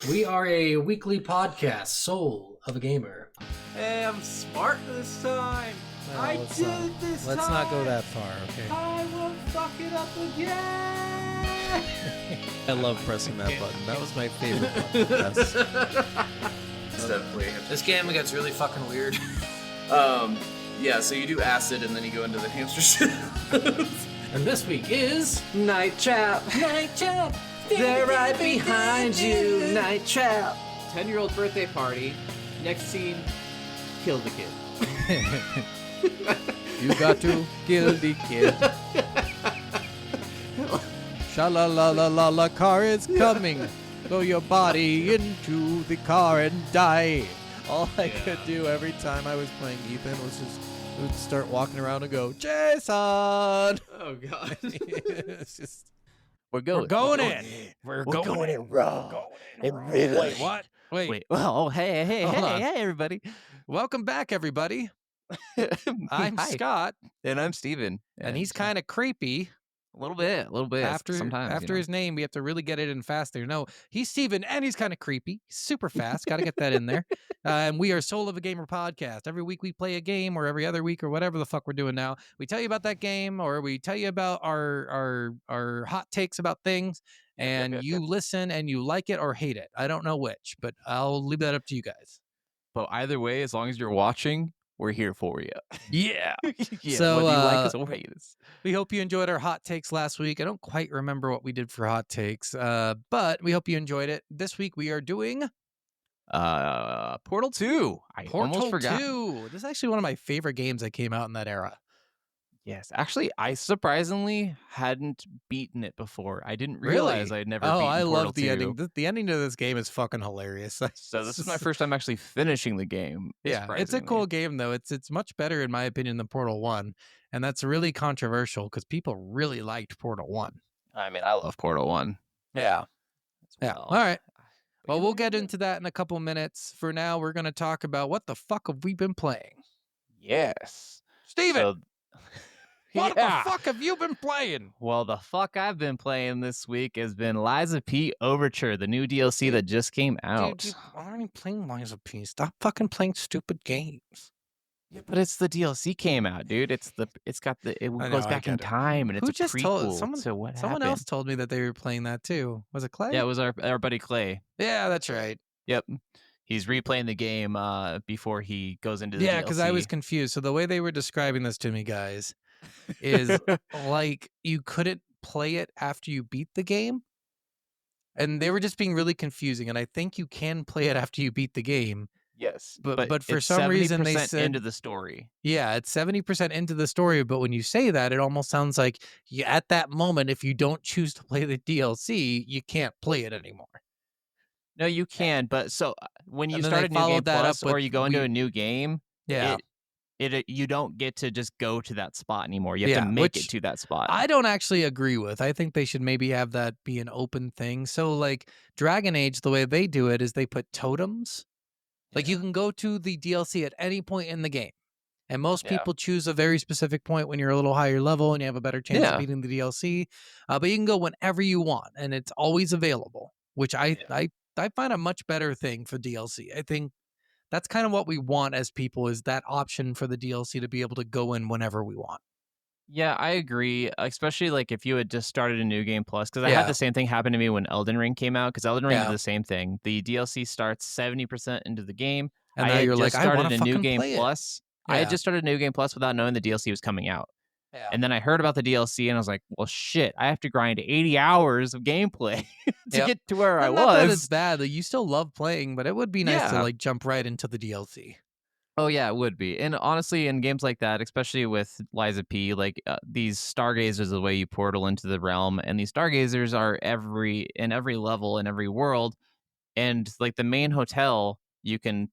We are a weekly podcast, Soul of a Gamer. Hey, I'm smart this time. Let's not go that far, okay? I won't fuck it up again. I love pressing that button. That was my favorite button. Yes. It's definitely. This game gets really fucking weird. Yeah, so you do acid and then you go into the hamster shit. And this week is... Night Trap. Night Trap! They're right behind you. Night Trap. 10-year-old birthday party. Next scene, kill the kid. You got to kill the kid. Sha-la-la-la-la-la, car is coming. Throw your body into the car and die. All I could do every time I was playing Ethan was just would start walking around and go, Jason! Oh, God. It's just... We're going in. We're going in raw. Wait, what? Wait. Oh, hey, Hold on. everybody. Welcome back, everybody. I'm Hi. Scott, And I'm Steven. and he's kind of creepy. a little bit. Sometimes, After his name, we have to really get it in faster. No, he's Steven, and he's kind of creepy. He's super fast. Got to get that in there. And we are Soul of a Gamer podcast. Every week we play a game, or every other week, or whatever the fuck we're doing now. We tell you about that game, or we tell you about our hot takes about things, and you listen and you like it or hate it. I don't know which, but I'll leave that up to you guys. But either way, as long as you're watching, we're here for you. Yeah. Yeah, So, whether you like us or hate us. We hope you enjoyed our hot takes last week. I don't quite remember what we did for hot takes, but we hope you enjoyed it. This week we are doing Portal 2. I almost Portal forgot. 2. This is actually one of my favorite games that came out in that era. Yes, actually, I surprisingly hadn't beaten it before. I didn't realize I had never beaten Portal 2. I love the ending. The ending to this game is fucking hilarious. So this is my first time actually finishing the game. Yeah, it's a cool game, though. It's much better, in my opinion, than Portal 1. And that's really controversial because people really liked Portal 1. I mean, I love Portal 1. Yeah. Yeah. Well. All right. Well, we'll get into that in a couple minutes. For now, we're going to talk about what the fuck have we been playing. Yes. Steven! What Yeah. the fuck have you been playing? Well, the fuck I've been playing this week has been Lies of P Overture, the new DLC that just came out. Dude, I'm already playing Lies of P. Stop fucking playing stupid games. Yeah, but it's the DLC came out, dude. It goes back in time, and it's Who a just prequel told to what someone happened. else told me that they were playing that too. Was it Clay? Yeah, it was our buddy Clay. Yeah, that's right. Yep. He's replaying the game before he goes into the Yeah, DLC. because I was confused. So the way they were describing this to me, guys, is like you couldn't play it after you beat the game. And they were just being really confusing. And I think you can play it after you beat the game. Yes, But for it's some reason they 70% said into the story. Yeah, it's 70% into the story, but when you say that, it almost sounds like at that moment, if you don't choose to play the DLC, you can't play it anymore. No, you can, but so when you And then start they a new game followed that plus, up or with you go into we- a new game, Yeah. you don't get to just go to that spot anymore. You have Yeah, to make which it to that spot. I don't actually agree with. I think they should maybe have that be an open thing. So like Dragon Age, the way they do it is they put totems. Like you can go to the DLC at any point in the game. And most people choose a very specific point when you're a little higher level and you have a better chance of beating the DLC. But you can go whenever you want, and it's always available, which I find a much better thing for DLC. I think that's kind of what we want as people, is that option for the DLC to be able to go in whenever we want. Yeah, I agree. Especially like if you had just started a new game plus, because I had the same thing happen to me when Elden Ring came out. Because Elden Ring did the same thing. The DLC starts 70% into the game, and I now had you're just like, I want started to a new fucking game play it. plus. I had just started a new game plus without knowing the DLC was coming out. Yeah. And then I heard about the DLC, and I was like, well, shit, I have to grind 80 hours of gameplay to get to where I was. Not that it's bad. Like, you still love playing, but it would be nice to like jump right into the DLC. Oh, yeah, it would be. And honestly, in games like that, especially with Lies of P, like these stargazers are the way you portal into the realm. And these stargazers are in every level, in every world. And like the main hotel, you can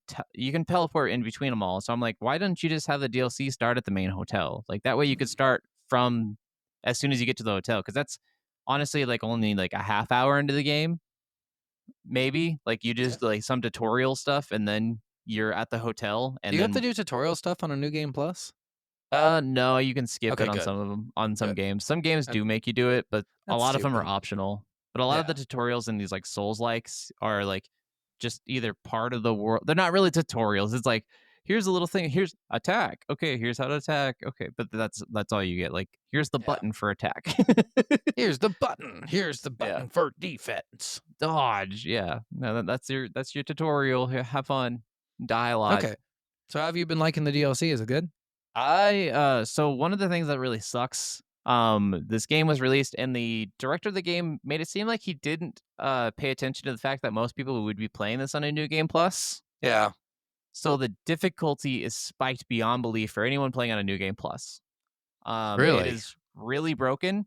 teleport in between them all. So I'm like, why don't you just have the DLC start at the main hotel? Like that way you could start from as soon as you get to the hotel. Because that's honestly like only like a half hour into the game. Maybe like you just like some tutorial stuff and then you're at the hotel. And do you have to do tutorial stuff on a new game plus? No, you can skip it on good. some of them. On some Good. games, some games do make you do it, but a That's lot of them are stupid. optional. But a lot of the tutorials in these like Souls likes are like just either part of the world. They're not really tutorials. It's like, here's a little thing. Here's attack. Okay, here's how to attack. Okay, but that's all you get. Like, here's the button for attack. Here's the button. Here's the Yeah. button for defense. Dodge. Yeah. No, that's your tutorial. Here, have fun. Die a lot. Okay. So how have you been liking the DLC? Is it good? So one of the things that really sucks, this game was released and the director of the game made it seem like he didn't pay attention to the fact that most people would be playing this on a New Game Plus. Yeah. So the difficulty is spiked beyond belief for anyone playing on a New Game Plus. Really? It is really broken.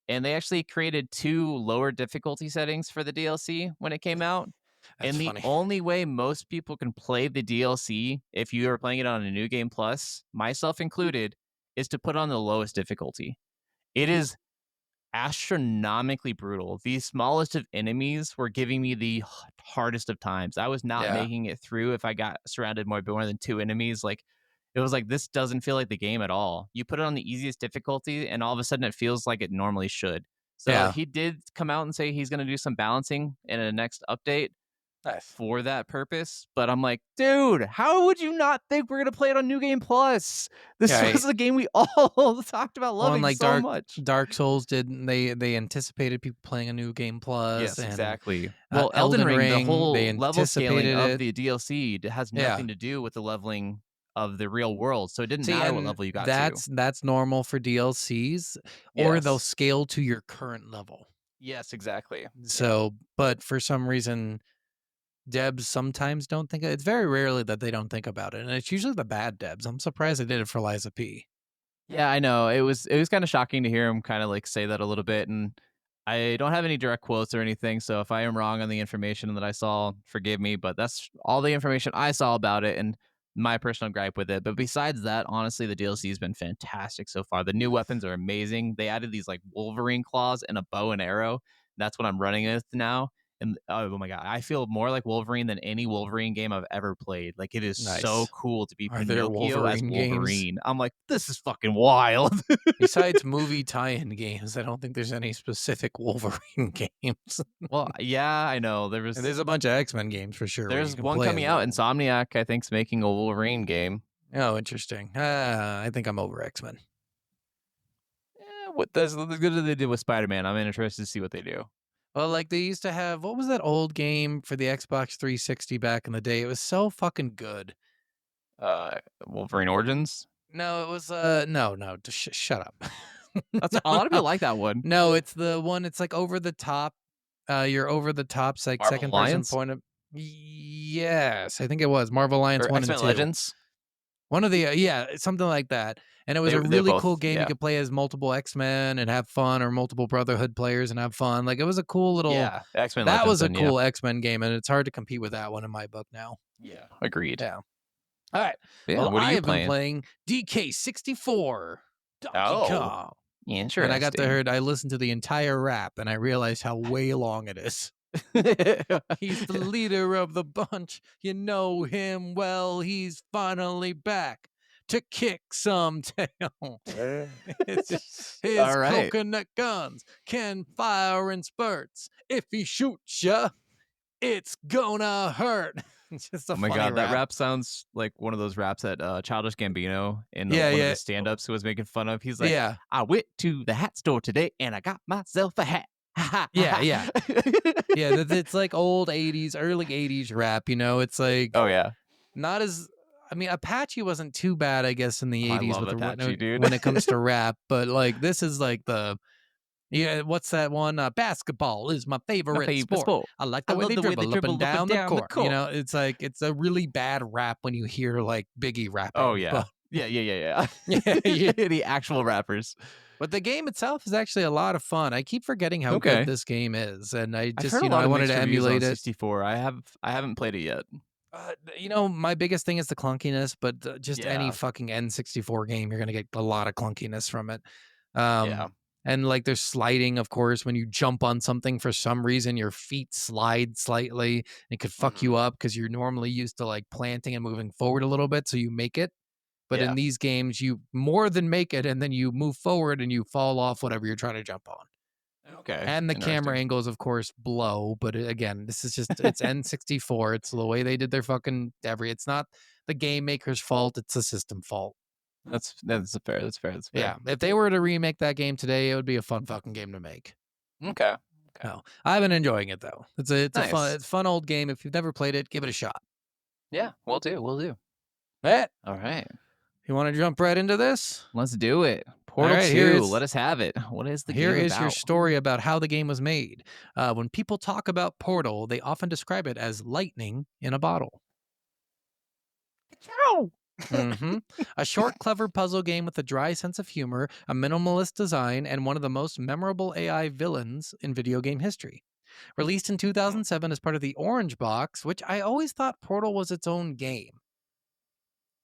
And they actually created 2 lower difficulty settings for the DLC when it came out. That's And funny. the only way most people can play the DLC, if you are playing it on a New Game Plus, myself included, is to put on the lowest difficulty. It is astronomically brutal. The smallest of enemies were giving me the hardest of times. I was not making it through if I got surrounded more than 2 enemies. Like, it was like, this doesn't feel like the game at all. You put it on the easiest difficulty, and all of a sudden it feels like it normally should. So he did come out and say he's going to do some balancing in a next update. Nice. For that purpose, but I'm like, dude, how would you not think we're gonna play it on New Game Plus? This was a game we all talked about loving so much. Dark Souls didn't they anticipated people playing a New Game Plus? Yes, and, exactly. Well, Elden Ring, the whole level scaling of the DLC has nothing to do with the leveling of the real world, so it didn't matter what level you got to. That's normal for DLCs, or they'll scale to your current level. Yes, exactly. So, but for some reason, devs sometimes don't think it's very rarely that they don't think about it, and it's usually the bad devs. I'm surprised they did it for Liza P. Yeah, I know. It was kind of shocking to hear him kind of like say that a little bit, and I don't have any direct quotes or anything, so if I am wrong on the information that I saw, forgive me, but that's all the information I saw about it and my personal gripe with it. But besides that, honestly, the DLC has been fantastic so far. The new weapons are amazing. They added these like Wolverine claws and a bow and arrow. That's what I'm running with now. And oh my god, I feel more like Wolverine than any Wolverine game I've ever played. Like, it is so cool to be Pinocchio as Wolverine. I'm like, this is fucking wild. Besides movie tie-in games, I don't think there's any specific Wolverine games. Well, yeah, I know. There's a bunch of X-Men games for sure. There's one coming out. Insomniac, I think, is making a Wolverine game. Oh, interesting. I think I'm over X-Men. Yeah, what as good as they did with Spider-Man, I'm interested to see what they do. Well, like they used to have, what was that old game for the Xbox 360 back in the day? It was so fucking good. Wolverine Origins? No, it was no, just shut up. That's a lot of people like that one. No, it's the one. It's like over the top. You're over the top. It's like Marvel second Alliance? person point of. Yes, I think it was Marvel Alliance Or 1 X-Men and 2. Legends? One of the something like that. And it was a They're really both, cool game. yeah. You could play as multiple X-Men and have fun, or multiple Brotherhood players and have fun. Like, it was a cool little. Yeah, X-Men That Legends. was a then, cool X-Men game, and it's hard to compete with that one in my book now. Yeah, agreed. Yeah. All right. Yeah, Well, what are I you have been playing? playing DK64. Donkey Oh. Kong. Interesting. And I got to hear, I listened to the entire rap, and I realized how way long it is. He's the leader of the bunch. You know him well. He's finally back to kick some tail. His All right. coconut guns can fire in spurts. If he shoots ya, it's gonna hurt. Just a Oh my funny god, that rap sounds like one of those raps that Childish Gambino in one of the stand-ups was making fun of. He's like, I went to the hat store today and I got myself a hat. Yeah. It's like old 80s, early 80s rap, you know? It's like, oh yeah, not as, I mean, Apache wasn't too bad, I guess, in the 80s I love with Apache, dude. when it comes to rap, but like, this is like what's that one? Basketball is my favorite sport. I like the way they dribble up and down the court. You know, it's like, it's a really bad rap when you hear like Biggie rapping. Oh yeah. But, yeah. The actual rappers. But the game itself is actually a lot of fun. I keep forgetting how good this game is, and I just, I wanted to emulate it. 64. I haven't played it yet. My biggest thing is the clunkiness, but just any fucking N64 game, you're gonna get a lot of clunkiness from it. And like there's sliding, of course, when you jump on something for some reason, your feet slide slightly. It could fuck you up because you're normally used to like planting and moving forward a little bit, so you make it. But in these games, you more than make it, and then you move forward and you fall off whatever you're trying to jump on. Okay. And the camera Interesting. angles, of course, blow. But again, this is just, it's N64. It's the way they did their fucking it's not the game maker's fault. It's a system fault. That's fair. That's fair. That's fair. Yeah. If they were to remake that game today, it would be a fun fucking game to make. Okay. No, I've been enjoying it though. It's a Nice. fun old game. If you've never played it, give it a shot. Yeah, we'll do. We'll do. Eh, All right. you want to jump right into this? Let's do it. Portal right, 2. here is- Let us have it. What is the Here game is about? your story about how the game was made. When people talk about Portal, they often describe it as lightning in a bottle. hmm A short, clever puzzle game with a dry sense of humor, a minimalist design, and one of the most memorable AI villains in video game history. Released in 2007 as part of the Orange Box, which I always thought Portal was its own game.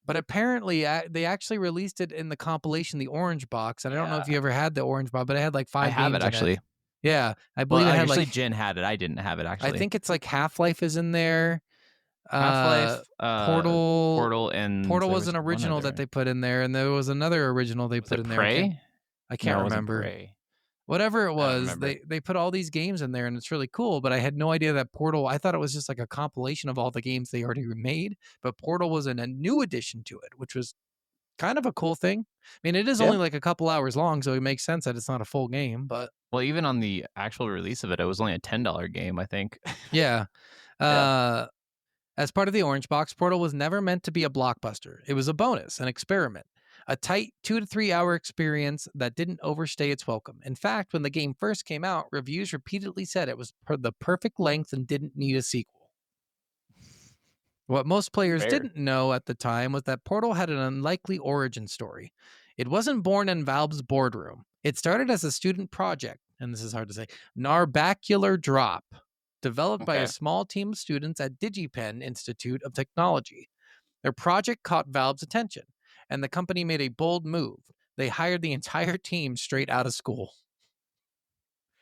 But apparently, they actually released it in the compilation, the Orange Box. And I don't know if you ever had the Orange Box, but it had like 5 I games have it in actually. Yeah, I believe Well, it had actually, like. Jen had it. I didn't have it actually. I think it's like Half-Life is in there. Half-Life, Portal and Portal there was an one original that other. they put in there, and there was another original they Was put it in there. Prey? I can't No, it wasn't remember. Prey. Whatever it don't was, remember. they put all these games in there, and it's really cool. But I had no idea that Portal. I thought it was just like a compilation of all the games they already made. But Portal was a new addition to it, which was kind of a cool thing. I mean, it is Yeah. only like a couple hours long, so it makes sense that it's not a full game. But Well, even on the actual release of it, it was only a $10 game, I think. yeah. Yeah. As part of the Orange Box, Portal was never meant to be a blockbuster. It was a bonus, an experiment, a tight 2 to 3 hour experience that didn't overstay its welcome. In fact, when the game first came out, reviews repeatedly said it was the perfect length and didn't need a sequel. What most players Fair. didn't know at the time was that Portal had an unlikely origin story. It wasn't born in Valve's boardroom. It started as a student project, and this is hard to say, Narbacular Drop, developed by a Okay. small team of students at DigiPen Institute of Technology. Their project caught Valve's attention, and the company made a bold move. They hired the entire team straight out of school.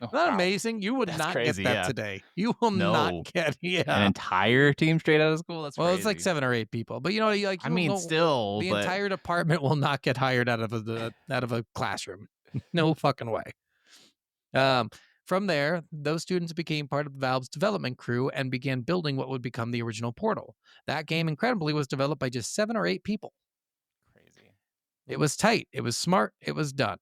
Oh, Isn't that wow. amazing? You would That's not crazy, get that yeah. today. You will No. not get, An entire team straight out of school? That's Well, crazy. it's like 7 or 8 people, but you know, like I you mean, won't- still, the but entire department will not get hired out of a classroom. No fucking way. From there, those students became part of Valve's development crew and began building what would become the original Portal. That game, incredibly, was developed by just 7 or 8 people. crazy. It was tight, it was smart, it was done.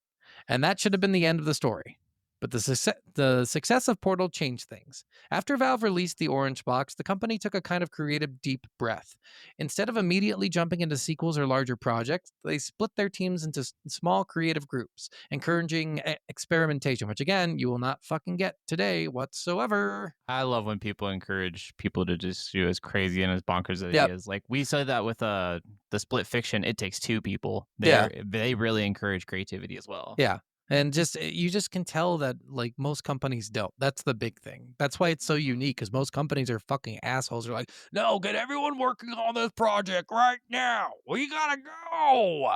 And that should have been the end of the story. But the success of Portal changed things. After Valve released the Orange Box, the company took a kind of creative deep breath. Instead of immediately jumping into sequels or larger projects, they split their teams into small creative groups, encouraging experimentation, which again, you will not fucking get today whatsoever. I love when people encourage people to just do as crazy and as bonkers as Yep. it is. Like we said that with the Split Fiction, It Takes Two people. Yeah. They really encourage creativity as well. Yeah. And you just can tell that like most companies don't. That's the big thing. That's why it's so unique, because most companies are fucking assholes. They're like, no, get everyone working on this project right now. We gotta go.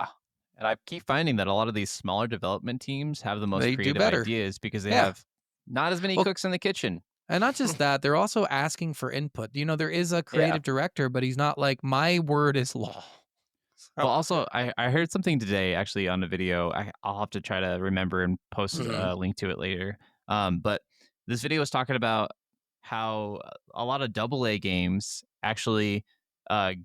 And I keep finding that a lot of these smaller development teams have the most They do creative better. ideas because they Yeah. have not as many Well, cooks in the kitchen. And not just that, they're also asking for input. You know, there is a creative director, but he's not like, my word is law. Well, also, I heard something today actually on a video. I'll have to try to remember and post a link to it later. But this video was talking about how a lot of AA games actually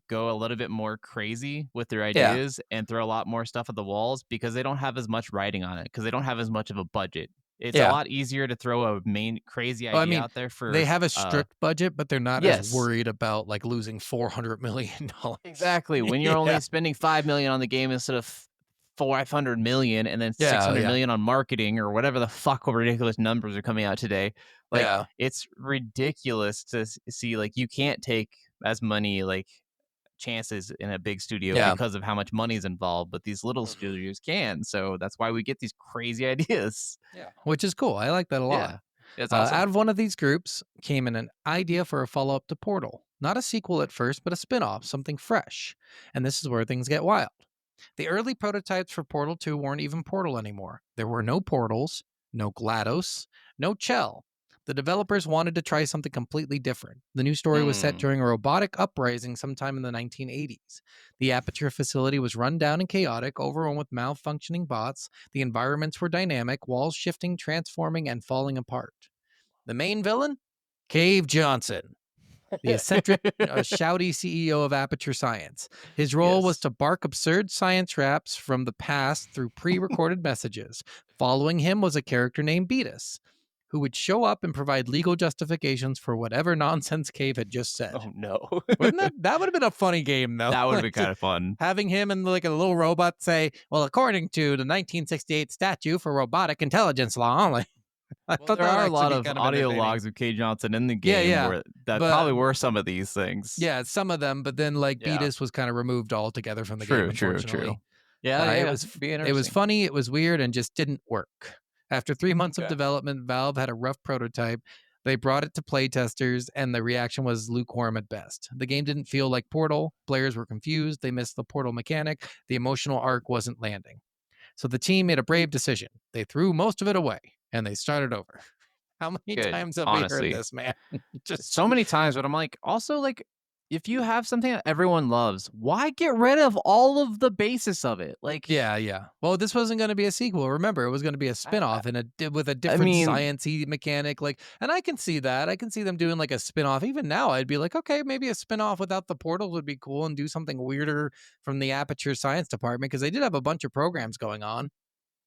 go a little bit more crazy with their ideas and throw a lot more stuff at the walls because they don't have as much writing on it, because they don't have as much of a budget. It's a lot easier to throw a main crazy idea out there for. They have a strict budget, but they're not as worried about like losing $400 million. Exactly. When you're only spending $5 million on the game instead of $500 million, and then $600 million on marketing or whatever the fuck ridiculous numbers are coming out today. Like it's ridiculous to see. Like you can't take as many like chances in a big studio because of how much money's involved, but these little studios can. So that's why we get these crazy ideas. Yeah, which is cool. I like that a lot. Yeah, it's awesome. Out of one of these groups came in an idea for a follow-up to Portal. Not a sequel at first, but a spin-off, something fresh. And this is where things get wild. The early prototypes for Portal 2 weren't even Portal anymore. There were no portals, no GLaDOS, no Chell. The developers wanted to try something completely different. The new story was set during a robotic uprising sometime in the 1980s. The Aperture facility was run down and chaotic, overrun with malfunctioning bots. The environments were dynamic, walls shifting, transforming, and falling apart. The main villain? Cave Johnson, the eccentric, shouty CEO of Aperture Science. His role was to bark absurd science raps from the past through pre-recorded messages. Following him was a character named Beatus, who would show up and provide legal justifications for whatever nonsense Cave had just said. Oh no. Wouldn't that would have been a funny game, though? That would be Like, kind of fun. having him and like a little robot say, well, according to the 1968 statute for robotic intelligence law, like, I thought There that would are a actually lot be of kind of audio entertaining. logs of K. Johnson in the game yeah, where that but- probably were some of these things. Yeah, some of them, but then like Yeah. Beatus was kind of removed altogether from the True, game. true. Unfortunately. Yeah, It yeah, was it'd be It was interesting. funny, it was weird, and just didn't work. After 3 months of Okay. development, Valve had a rough prototype. They brought it to playtesters, and the reaction was lukewarm at best. The game didn't feel like Portal. Players were confused. They missed the Portal mechanic. The emotional arc wasn't landing. So the team made a brave decision. They threw most of it away, and they started over. How many Good, times have we honestly. heard this, man? Just So many times, but I'm like, also, like, if you have something that everyone loves, why get rid of all of the basis of it? Like, Yeah. Well, this wasn't going to be a sequel. Remember, it was going to be a spin-off with a different mean- science-y mechanic. Like, and I can see that. I can see them doing like a spin-off. Even now, I'd be like, okay, maybe a spin-off without the portal would be cool, and do something weirder from the Aperture Science Department, because they did have a bunch of programs going on.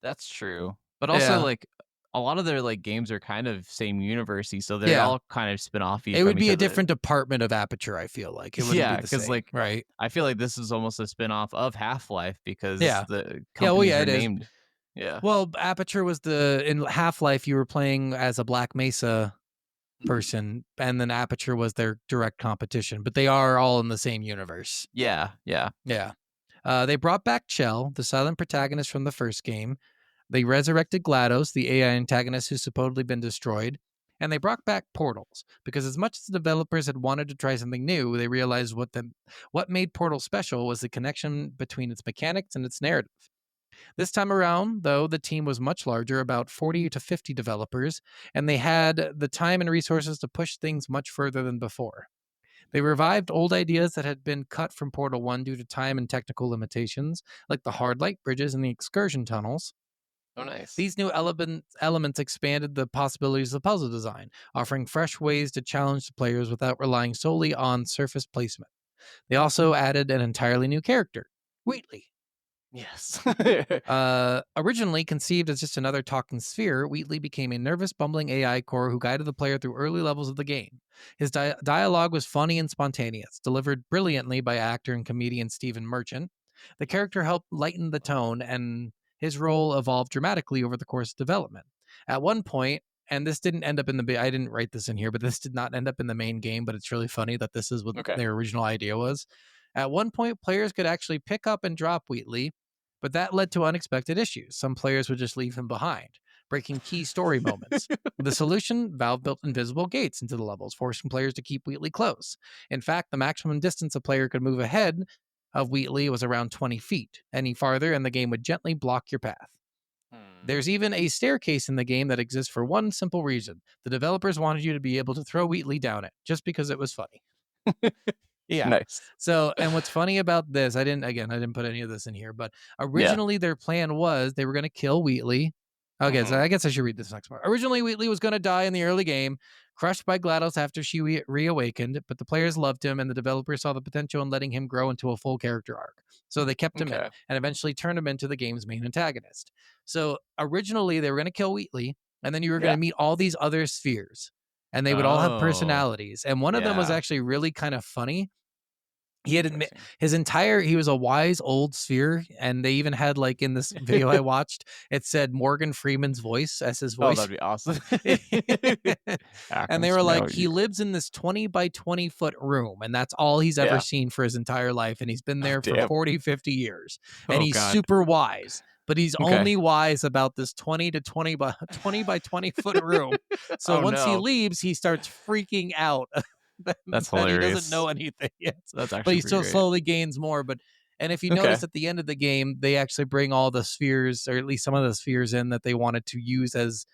that's true. But also, Yeah. like, a lot of their like games are kind of same university, so they're Yeah. all kind of spin-offy. It would from be each a other. different department of Aperture. I feel like it wouldn't Yeah, be the 'cause, same, like, right? I feel like this is almost a spin-off of Half-Life because Yeah. the Yeah, well, companies yeah, are it is. named. Yeah. Well, Aperture was in Half-Life, you were playing as a Black Mesa person, and then Aperture was their direct competition, but they are all in the same universe. Yeah. Yeah. They brought back Chell, the silent protagonist from the first game. They resurrected GLaDOS, the AI antagonist who's supposedly been destroyed. And they brought back Portals, because as much as the developers had wanted to try something new, they realized what made Portal special was the connection between its mechanics and its narrative. This time around, though, the team was much larger, about 40 to 50 developers, and they had the time and resources to push things much further than before. They revived old ideas that had been cut from Portal 1 due to time and technical limitations, like the hard light bridges and the excursion tunnels. Oh, nice. These new elements expanded the possibilities of puzzle design, offering fresh ways to challenge the players without relying solely on surface placement. They also added an entirely new character, Wheatley. Yes. Originally conceived as just another talking sphere, Wheatley became a nervous, bumbling AI core who guided the player through early levels of the game. His dialogue was funny and spontaneous, delivered brilliantly by actor and comedian Stephen Merchant. The character helped lighten the tone, and his role evolved dramatically over the course of development. At one point, and this didn't end up in I didn't write this in here, but this did not end up in the main game, but it's really funny that this is what Okay. their original idea was. At one point, players could actually pick up and drop Wheatley, but that led to unexpected issues. Some players would just leave him behind, breaking key story moments. The solution, Valve built invisible gates into the levels, forcing players to keep Wheatley close. In fact, the maximum distance a player could move ahead of Wheatley was around 20 feet. Any farther, and the game would gently block your path. There's even a staircase in the game that exists for one simple reason. The developers wanted you to be able to throw Wheatley down it, just because it was funny. Yeah. Nice. So, and what's funny about this, I didn't put any of this in here, but originally their plan was they were going to kill Wheatley. Okay, so I guess I should read this next part. Originally, Wheatley was going to die in the early game, crushed by GLaDOS after she reawakened, but the players loved him, and the developers saw the potential in letting him grow into a full character arc. So they kept him in, Okay. and eventually turned him into the game's main antagonist. So originally, they were going to kill Wheatley, and then you were going Yeah. to meet all these other spheres, and they would all have Oh. personalities. And one of them was Yeah. actually really kind of funny. He had Interesting. he was a wise old sphere, and they even had, like, in this video I watched, it said Morgan Freeman's voice as his Oh, voice. that'd be awesome. And they were like, he lives in this 20 by 20 foot room, and that's all he's ever Yeah. seen for his entire life, and he's been there for damn. 40, 50 years, and Oh, he's God. super wise, but he's Okay. only wise about this 20 by 20 foot room. So Oh, once he no. leaves, he starts freaking out. That's that he hilarious. doesn't know anything yet. So that's actually But he pretty still great. slowly gains more. And if you Okay. notice at the end of the game, they actually bring all the spheres, or at least some of the spheres, in that they wanted to use as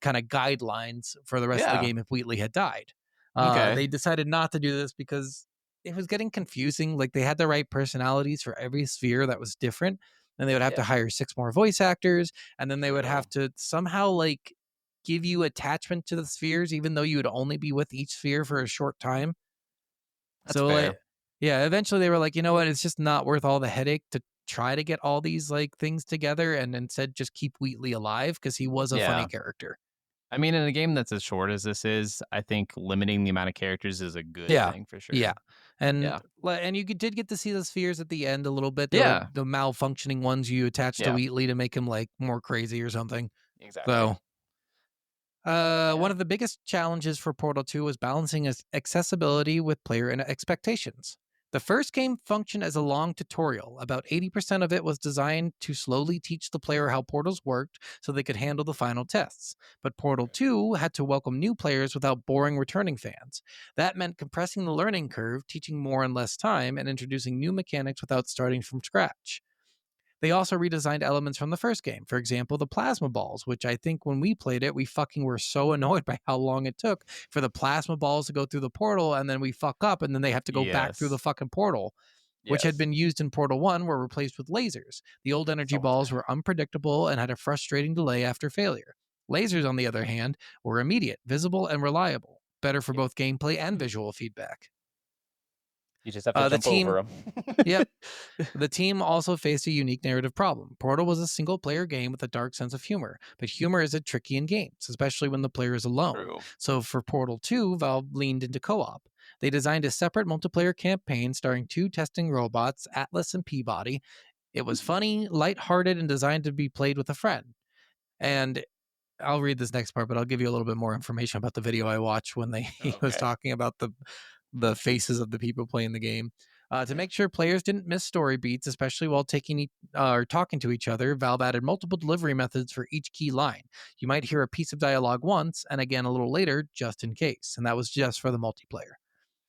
kind of guidelines for the rest of the Yeah. game if Wheatley had died. Okay. They decided not to do this because it was getting confusing. Like they had the right personalities for every sphere that was different, and they would have to hire 6 more voice actors, and then they would have to somehow like give you attachment to the spheres, even though you would only be with each sphere for a short time. That's So fair. like, yeah, eventually they were like, you know what, it's just not worth all the headache to try to get all these like things together, and instead just keep Wheatley alive because he was a funny Yeah. character. I mean, in a game that's as short as this is, I think limiting the amount of characters is a good thing for sure. Yeah. And Yeah. and you did get to see the spheres at the end a little bit. Yeah. The malfunctioning ones you attached to Yeah. Wheatley to make him like more crazy or something. Exactly. So one of the biggest challenges for Portal 2 was balancing accessibility with player expectations. The first game functioned as a long tutorial. About 80% of it was designed to slowly teach the player how portals worked so they could handle the final tests. But Portal 2 had to welcome new players without boring returning fans. That meant compressing the learning curve, teaching more in less time, and introducing new mechanics without starting from scratch. They also redesigned elements from the first game. For example, the plasma balls, which I think when we played it, we fucking were so annoyed by how long it took for the plasma balls to go through the portal, and then we fuck up, and then they have to go back through the fucking portal, which had been used in Portal 1, were replaced with lasers. The old energy balls were unpredictable and had a frustrating delay after failure. Lasers, on the other hand, were immediate, visible, and reliable, better for both gameplay and visual feedback. You just have to jump over them. Yep. The team also faced a unique narrative problem. Portal was a single-player game with a dark sense of humor, but humor is tricky in games, especially when the player is alone. True. So for Portal 2, Valve leaned into co-op. They designed a separate multiplayer campaign starring 2 testing robots, Atlas and Peabody. It was funny, lighthearted, and designed to be played with a friend. And I'll read this next part, but I'll give you a little bit more information about the video I watched when he was talking about the faces of the people playing the game. To make sure players didn't miss story beats, especially while talking to each other, Valve added multiple delivery methods for each key line. You might hear a piece of dialogue once, and again a little later, just in case. And that was just for the multiplayer.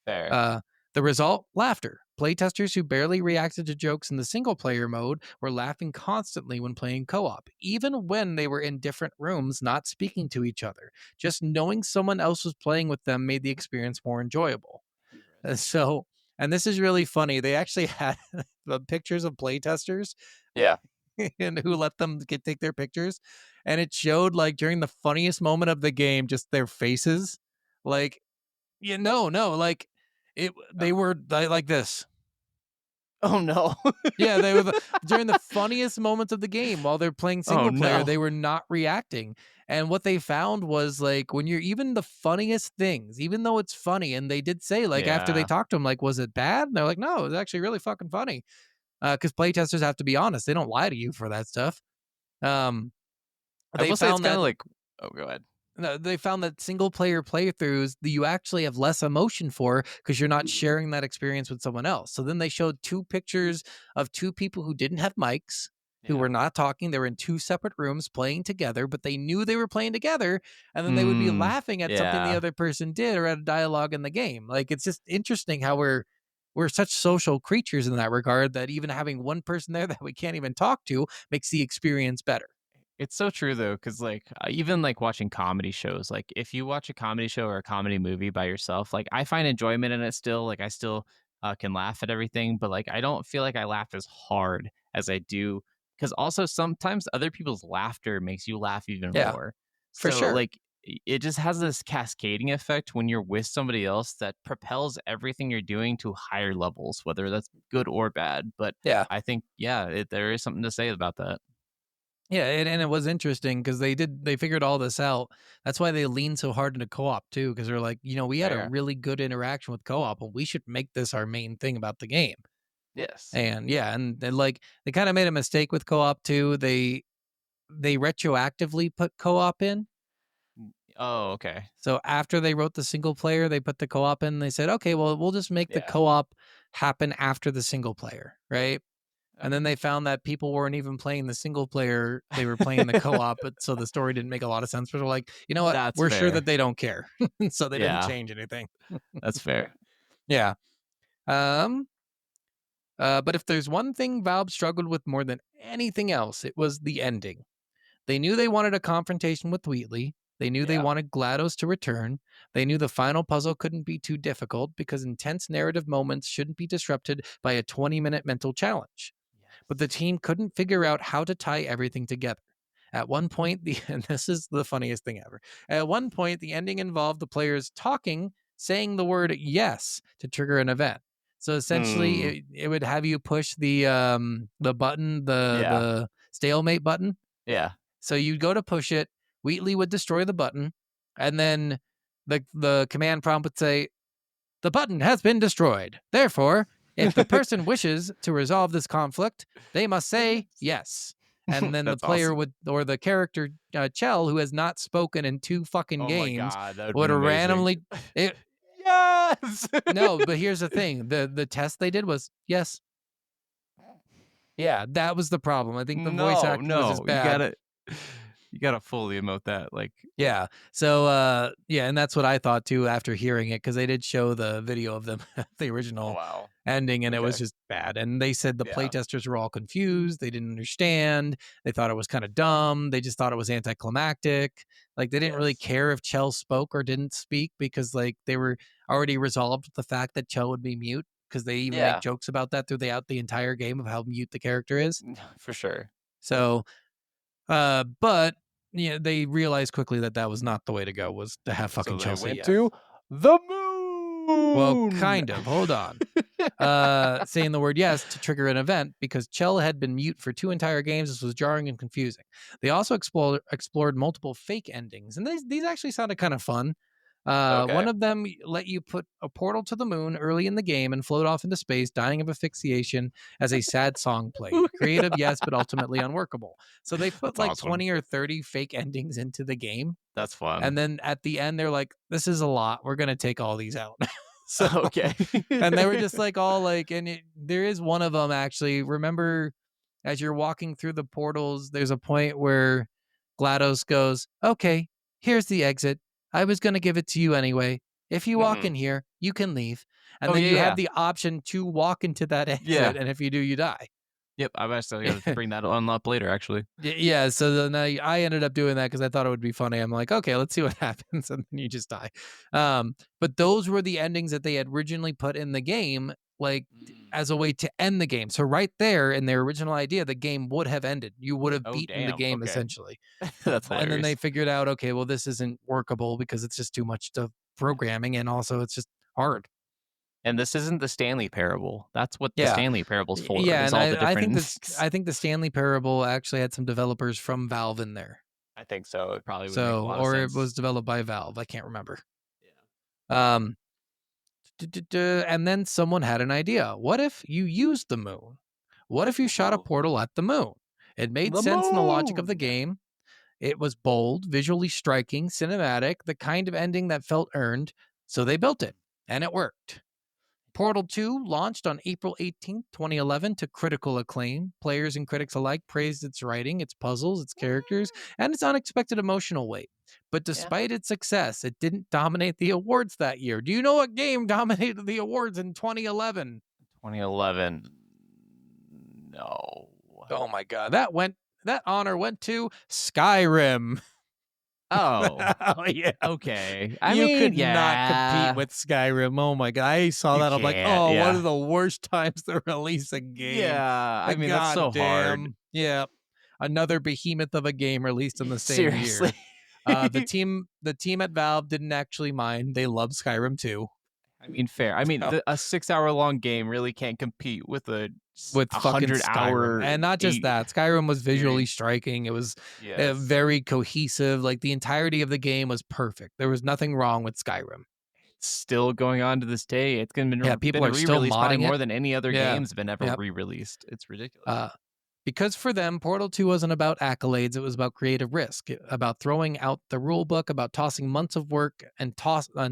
Fair. The result? Laughter. Playtesters who barely reacted to jokes in the single-player mode were laughing constantly when playing co-op, even when they were in different rooms not speaking to each other. Just knowing someone else was playing with them made the experience more enjoyable. And this is really funny. They actually had the pictures of playtesters. Yeah. And who let them take their pictures. And it showed like during the funniest moment of the game, just their faces. Like, like they were like this. Oh no. Yeah, they were during the funniest moments of the game while they're playing single player, no. they were not reacting. And what they found was like when you're even the funniest things, even though it's funny, and they did say like after they talked to him, like, was it bad? And they're like, no, it was actually really fucking funny. Because playtesters have to be honest, they don't lie to you for that stuff. I will say it's kind of like, oh, go ahead. They found that single player playthroughs that you actually have less emotion for because you're not sharing that experience with someone else. So then they showed 2 pictures of 2 people who didn't have mics, who were not talking. They were in 2 separate rooms playing together, but they knew they were playing together, and then they would be laughing at something the other person did or at a dialogue in the game. Like, it's just interesting how we're such social creatures in that regard that even having one person there that we can't even talk to makes the experience better. It's so true though, because like even like watching comedy shows, like if you watch a comedy show or a comedy movie by yourself, like I find enjoyment in it still. Like I still can laugh at everything, but like I don't feel like I laugh as hard as I do, because also sometimes other people's laughter makes you laugh even more. For sure. Like it just has this cascading effect when you're with somebody else that propels everything you're doing to higher levels, whether that's good or bad. But I think there is something to say about that. Yeah, and it was interesting because they figured all this out. That's why they leaned so hard into co-op too, because they're like, we had a really good interaction with co-op, and we should make this our main thing about the game. Yes. And and like they kind of made a mistake with co-op too. They retroactively put co-op in. Oh, okay. So after they wrote the single player, they put the co-op in. They said, okay, well, we'll just make the co-op happen after the single player, right? And then they found that people weren't even playing the single player; they were playing the co-op. But so the story didn't make a lot of sense. But they're like, you know what? We're sure that they don't care, so they didn't change anything. That's fair. Yeah. But if there's one thing Valve struggled with more than anything else, it was the ending. They knew they wanted a confrontation with Wheatley. They knew they wanted GLaDOS to return. They knew the final puzzle couldn't be too difficult because intense narrative moments shouldn't be disrupted by a 20-minute mental challenge. But the team couldn't figure out how to tie everything together. At one point, and this is the funniest thing ever. At one point, the ending involved the players talking, saying the word yes to trigger an event. So essentially, it would have you push the button, the stalemate button. Yeah. So you'd go to push it. Wheatley would destroy the button, and then the command prompt would say, "The button has been destroyed. Therefore, if the person wishes to resolve this conflict, they must say yes." And then the player would, or the character Chell, who has not spoken in 2 fucking games, would randomly. Yes. No, but here's the thing: the test they did was yes. Yeah, that was the problem. I think the voice acting was just bad. You gotta fully emote that, like. Yeah. So and that's what I thought too after hearing it, because they did show the video of them the original ending, and it was just bad. And they said the playtesters were all confused. They didn't understand. They thought it was kind of dumb. They just thought it was anticlimactic. Like they didn't really care if Chell spoke or didn't speak, because like they were already resolved with the fact that Chell would be mute, because they even make jokes about that throughout the entire game of how mute the character is. For sure. So but they realized quickly that was not the way to go, was to have fucking Chelsea. Went to the moon. Well, kind of. Hold on. Saying the word yes to trigger an event, because Chell had been mute for 2 entire games. This was jarring and confusing. They also explored multiple fake endings, and these actually sounded kind of fun. One of them let you put a portal to the moon early in the game and float off into space, dying of asphyxiation as a sad song played. Creative, yes, but ultimately unworkable. So they put like 20 or 30 fake endings into the game. That's fun. And then at the end, they're like, "This is a lot. We're gonna take all these out." So okay. and they were just like all like, and there is one of them actually. Remember, as you're walking through the portals, there's a point where GLaDOS goes, "Okay, here's the exit. I was going to give it to you anyway. If you walk in here, you can leave." And then you have the option to walk into that exit. And if you do, you die. Yep. I've actually got to bring that on up later, actually. Yeah. So then I ended up doing that because I thought it would be funny. I'm like, okay, let's see what happens. And then you just die. But those were the endings that they had originally put in the game, like as a way to end the game. So right there in their original idea, the game would have ended. You would have beaten the game essentially. That's hilarious. And then they figured out, okay, well, this isn't workable because it's just too much to programming, and also it's just hard. And this isn't the Stanley Parable. That's what the Stanley Parable's for. Yeah, and I think the Stanley Parable actually had some developers from Valve in there. I think so. It probably would make a lot of sense. It was developed by Valve. I can't remember. Yeah. And then someone had an idea. What if you used the moon? What if you shot a portal at the moon? It made sense in the logic of the game. It was bold, visually striking, cinematic, the kind of ending that felt earned. So they built it, and it worked. Portal 2 launched on April 18th, 2011 to critical acclaim. Players and critics alike praised its writing, its puzzles, its characters, and its unexpected emotional weight. But despite its success, it didn't dominate the awards that year. Do you know what game dominated the awards in 2011? 2011. No. Oh my God. That honor went to Skyrim. Oh. Oh, yeah. Okay. You could not compete with Skyrim. Oh my God. I saw that. I'm like, one of the worst times to release a game. Yeah. I mean, that's so hard. Yeah. Another behemoth of a game released in the same year. The team at Valve didn't actually mind. They love Skyrim too. I mean, fair. I mean, a 6-hour-long game really can't compete with a fucking 100-hour, and not just that. Skyrim was visually striking. It was very cohesive. Like the entirety of the game was perfect. There was nothing wrong with Skyrim. It's still going on to this day. It's going to be people are still modding more than any other games have been ever Yep. re-released. It's ridiculous. Because for them, Portal 2 wasn't about accolades. It was about creative risk, about throwing out the rule book, about tossing months of work and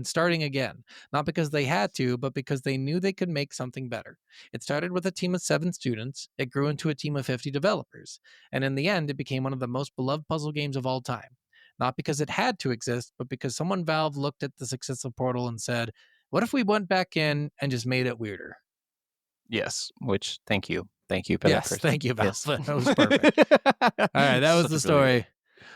starting again. Not because they had to, but because they knew they could make something better. It started with a team of 7 students. It grew into a team of 50 developers. And in the end, it became one of the most beloved puzzle games of all time. Not because it had to exist, but because someone Valve looked at the success of Portal and said, what if we went back in and just made it weirder? Yes, which, thank you. Thank you for that. Thank you, Valve. Yes. That was perfect. All right, that was the story.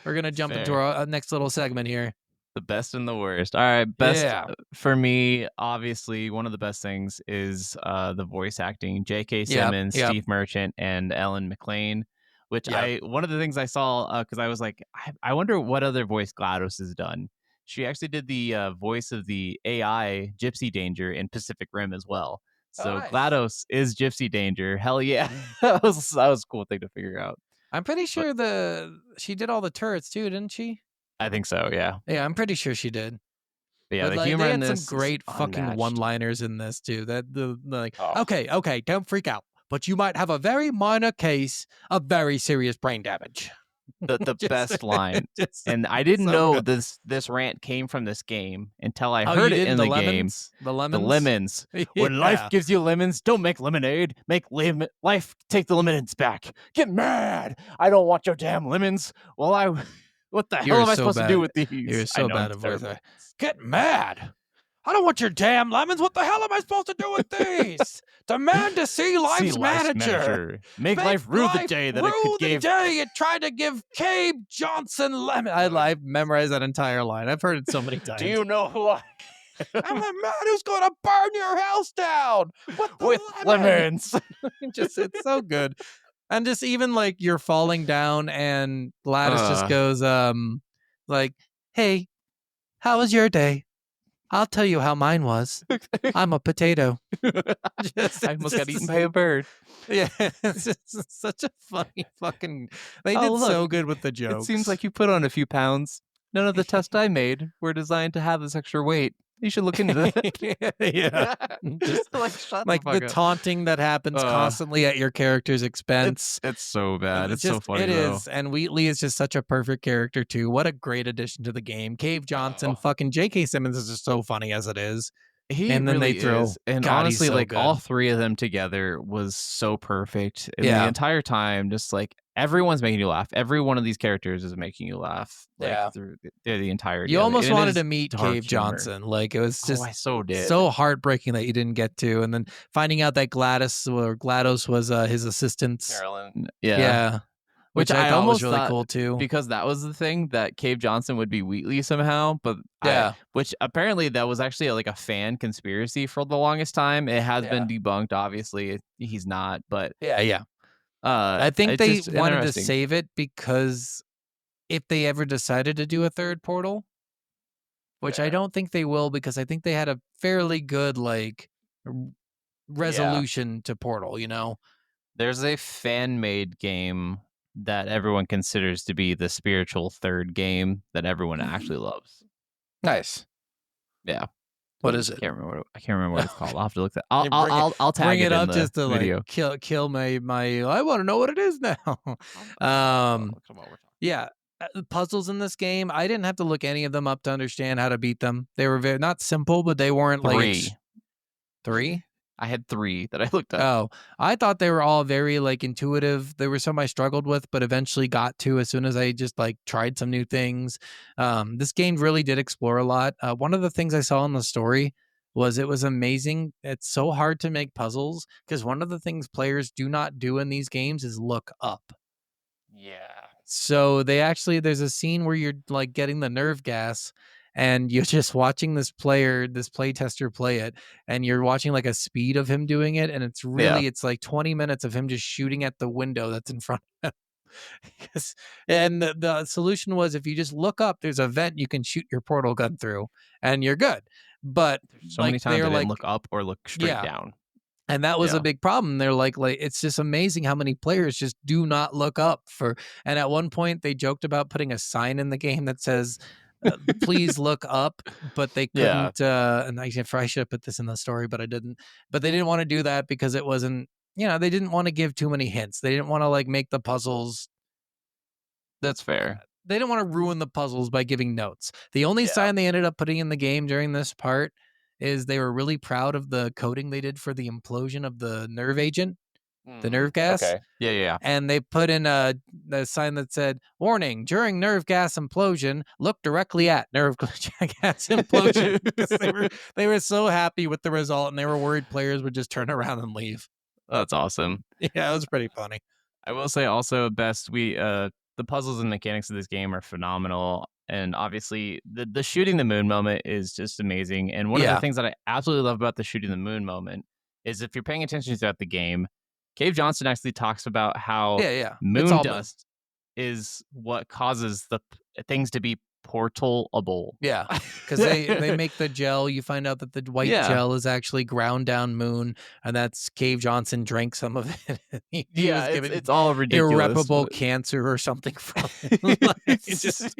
We're gonna jump into Fair. our next little segment here. The best and the worst. All right, best Yeah. for me. Obviously, one of the best things is the voice acting. J.K. Simmons, yep. Steve Merchant, and Ellen McLean. Which Yep. one of the things I saw because I was like, I wonder what other voice GLaDOS has done. She actually did the voice of the AI Gypsy Danger in Pacific Rim as well. So nice. GLaDOS is Gypsy Danger. Hell yeah, that was a cool thing to figure out. I'm pretty sure she did all the turrets too, didn't she? I think so. Yeah. Yeah, I'm pretty sure she did. But yeah, But the like, humor they in had some this is great fucking unmatched. one-liners in this too. That like, Oh. okay, don't freak out, but you might have a very minor case of very serious brain damage. The Just- best line. just And I didn't so know good. this rant came from this game until I Oh, heard you it did in the the game. lemons? The lemons. The lemons. When Yeah. life gives you lemons, don't make lemonade. Make life take the lemons back. Get mad. I don't want your damn lemons. Well, what the You're hell am I so supposed to do bad. with these? You're so I know, bad it's at voice terrible. Get mad. I don't want your damn lemons. What the hell am I supposed to do with these? Demand to see life's manager. Make life rue the day that it rue could the give. day it tried to give Cabe Johnson lemon. I've memorized that entire line. I've heard it so many times. Do you know who I I'm the man who's going to burn your house down with lemons. Just it's so good. And just even like you're falling down and GLaDOS just goes like, "Hey, how was your day? I'll tell you how mine was. I'm a potato." I almost got eaten by a bird. Yeah, it's just such a funny fucking. They Oh, did look, so good with the jokes. It seems like you put on a few pounds. None of the tests I made were designed to have this extra weight. You should look into that. yeah, just like shut like the, the taunting that happens constantly at your character's expense. It's so bad. It's so just, funny. It though. is, and Wheatley is just such a perfect character too. What a great addition to the game. Cave Johnson, Oh. fucking J.K. Simmons is just so funny as it is. He and then really they throw. is. And God, he's honestly, so like good. all three of them together was so perfect. And Yeah. the entire time, just like everyone's making you laugh. Every one of these characters is making you laugh. Like, Yeah. through the entirety. You of it. almost And it wanted is to meet dark Cave humor. Johnson. Like it was just I so did. so heartbreaking that you didn't get to, and then finding out that GLaDOS was his assistant. Carolyn? Yeah. Which I thought almost was really thought, cool too. because that was the thing, that Cave Johnson would be Wheatley somehow, but Yeah. which apparently that was actually like a fan conspiracy for the longest time. It has been debunked, obviously. He's not, but Yeah. I think it's they just wanted to interesting. save it because if they ever decided to do a third portal, which I don't think they will, because I think they had a fairly good like resolution to Portal, you know? There's a fan-made game that everyone considers to be the spiritual third game that everyone actually loves. Nice. Yeah. What is it? I can't remember what it's called. I'll have to look that. You bring it- I'll tag Bring it in up the just to video. like kill my I want to know what it is now. Come on, we're talking. Yeah. The puzzles in this game, I didn't have to look any of them up to understand how to beat them. They were very, not simple, but they weren't like three. I had 3 that I looked up. Oh, I thought they were all very like intuitive. There were some I struggled with, but eventually got to as soon as I just like tried some new things. This game really did explore a lot. One of the things I saw in the story was it was amazing. It's so hard to make puzzles because one of the things players do not do in these games is look up. Yeah. So there's a scene where you're like getting the nerve gas and you're just watching this play tester play it, and you're watching like a speed of him doing it, and it's really it's like 20 minutes of him just shooting at the window that's in front of him. And the solution was, if you just look up, there's a vent you can shoot your portal gun through and you're good. But So many times I they're didn't look up or look straight down. and that was Yeah. a big problem. They're like it's just amazing how many players just do not look up for. And at one point they joked about putting a sign in the game that says, please look up, but they Yeah. couldn't. And I should have put this in the story, but I didn't. But they didn't want to do that because it wasn't, they didn't want to give too many hints. They didn't want to like make the puzzles. That's fair. They didn't want to ruin the puzzles by giving notes. The only sign they ended up putting in the game during this part is they were really proud of the coding they did for the implosion of the nerve agent, the nerve gas. Okay. Yeah. And they put in the sign that said, "Warning, during nerve gas implosion, look directly at nerve gas implosion." Because they were so happy with the result, and they were worried players would just turn around and leave. That's awesome. Yeah, it was pretty funny. I will say also, best the puzzles and mechanics of this game are phenomenal. And obviously, the shooting the moon moment is just amazing. And one of the things that I absolutely love about the shooting the moon moment is if you're paying attention throughout the game, Cave Johnson actually talks about how It's moon all dust is what causes the things to be portalable. Yeah, because they make the gel. You find out that the white gel is actually ground down moon, and that's Cave Johnson drank some of it. He was given it's all ridiculous. Irreparable cancer or something from it. Like, it's just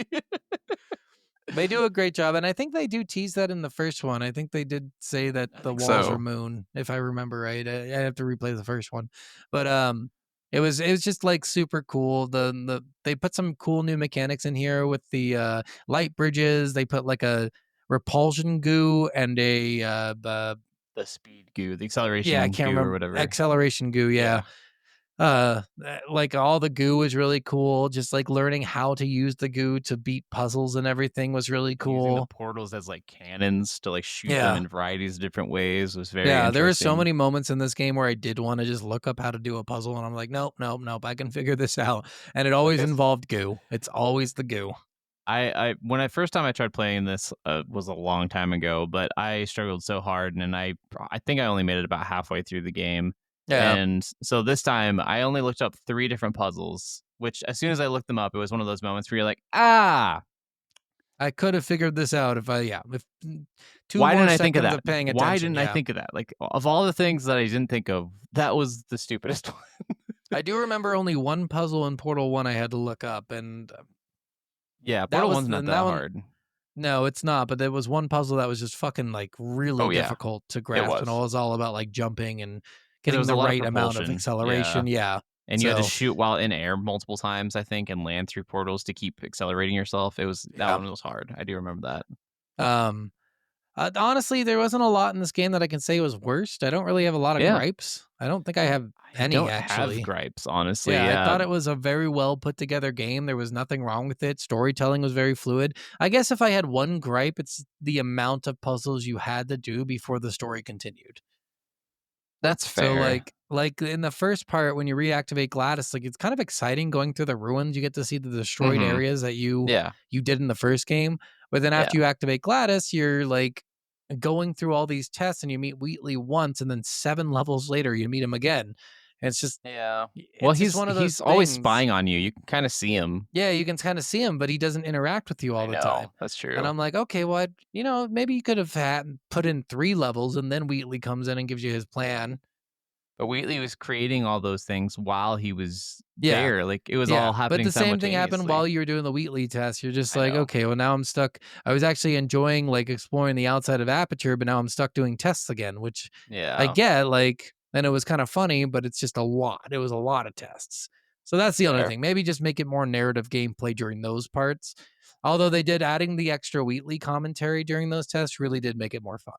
they do a great job, and I think they do tease that in the first one. I think they did say that the walls are moon, if I remember right. I have to replay the first one, but it was just like super cool. They put some cool new mechanics in here with the light bridges. They put like a repulsion goo and a the speed goo, the acceleration I can't goo remember or whatever. Acceleration goo, like all the goo was really cool. Just like learning how to use the goo to beat puzzles and everything was really cool. Using the portals as like cannons to like shoot them in varieties of different ways was very interesting. There were so many moments in this game where I did want to just look up how to do a puzzle, and I'm like, nope, I can figure this out. And it always involved goo. It's always the goo. I when I first time I tried playing this was a long time ago, but I struggled so hard, and I think I only made it about halfway through the game. Yeah. And so this time I only looked up 3 different puzzles, which as soon as I looked them up, it was one of those moments where you're like, I could have figured this out if if 2 Why more didn't I think of seconds that? paying attention. Why didn't I think of that? Like of all the things that I didn't think of, that was the stupidest one. I do remember only one puzzle in Portal 1 I had to look up, and Portal 1's not that hard. No, it's not, but there was one puzzle that was just fucking like really difficult to grasp, and it was all about like jumping and getting the right amount of acceleration. And you had to shoot while in air multiple times, I think, and land through portals to keep accelerating yourself. That one was hard. I do remember that. Honestly, there wasn't a lot in this game that I can say was worst. I don't really have a lot of gripes. I don't think I have any actually. Have gripes, honestly. I thought it was a very well put together game. There was nothing wrong with it. Storytelling was very fluid. I guess if I had one gripe, it's the amount of puzzles you had to do before the story continued. That's fair. So like in the first part when you reactivate Gladys, like it's kind of exciting going through the ruins. You get to see the destroyed areas that you did in the first game. But then after you activate Gladys, you're like going through all these tests, and you meet Wheatley once, and then 7 levels later you meet him again. And it's just well, he's one of those. He's always spying on you. You can kind of see him. Yeah, you can kind of see him, but he doesn't interact with you all the time. That's true. And I'm like, okay, well, maybe you could have put in 3 levels, and then Wheatley comes in and gives you his plan. But Wheatley was creating all those things while he was there. Like it was all happening. But the same thing happened while you were doing the Wheatley test. You're just like, okay, well now I'm stuck. I was actually enjoying like exploring the outside of Aperture, but now I'm stuck doing tests again, which I get. Like, and it was kind of funny, but it's just a lot. It was a lot of tests. So that's the other thing. Maybe just make it more narrative gameplay during those parts. Although they did adding the extra Wheatley commentary during those tests really did make it more fun.